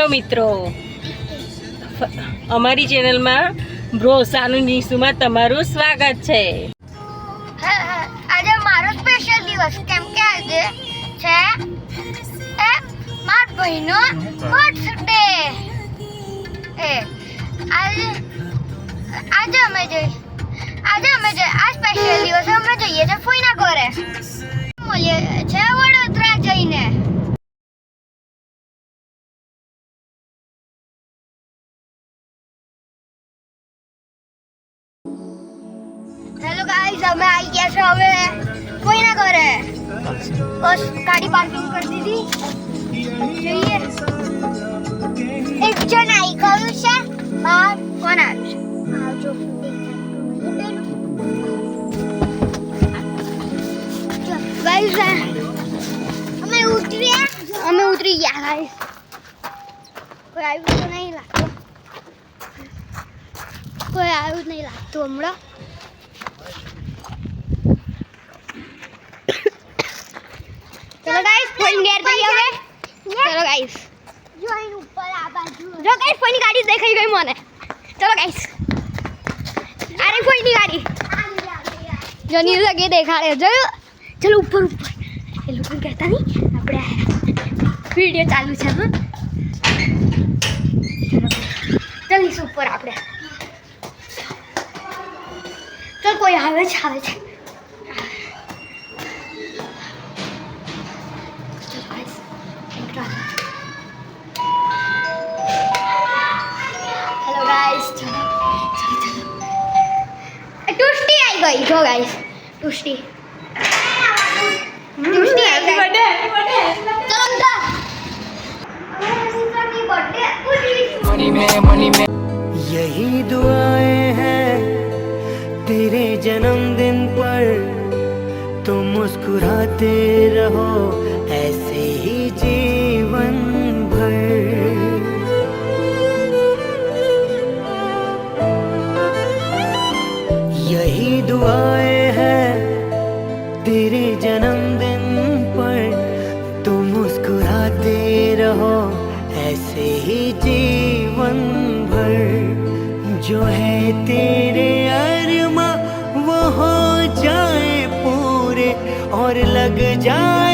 મિત્રો, અમારી ચેનલમાં બ્રોસાનું નિશુમાં તમારું સ્વાગત છે. આજે મારો સ્પેશિયલ દિવસ કેમ કે આજે છે મારા ભાઈનો બર્થડે. આજે અમે આ સ્પેશિયલ દિવસે અમે જઈએ છીએ ફોઈના ઘરે. મળીએ છે વડોદરા જઈને. હેલો ગાઈસ, અમે આવી ગયા છે હવે કોઈના ઘરે. બસ ગાડી પાર્કિંગ કરી દીધી. જોઈએ એક જણ આવી ગયું છે. બહાર કોણ આવ્યું છે? આવજો. ગાઈસ અમે ઉતરી ગયા ગાઈસ. કોઈ આવ્યું તો નહીં લાગતું. હમણાં. ચલો ગાઈસ, ફોન ગેર જઈએ હવે. ચલો ગાઈસ, જો અહીં ઉપર આ બાજુ જો ગાઈસ ફોનની ગાડી દેખાઈ ગઈ મને. ચલો ગાઈસ, અરે ફોનની ગાડી જો ની લગે દેખાડે. જો ચલો ઉપર એ લોકો કહેતા નહીં આપણે વિડિયો ચાલુ છે. હા ચલો ચલીશ ઉપર આપણે. ચલ કોઈ આવે છે. હેલો ગાઈસ, ચલો ટુસ્ટી આવી ગઈ. જો ગાઈસ ટુસ્ટી આવી ગઈ. ચલો मनी में यही दुआएं हैं तेरे जन्मदिन पर, तुम मुस्कुराते रहो ऐसे ही जीवन भर. यही दुआएं हैं तेरे जन्मदिन पर, तुम मुस्कुराते रहो ऐसे ही जीवन भर. जो है तेरे अरमा वो हो जाए पूरे और लग जाए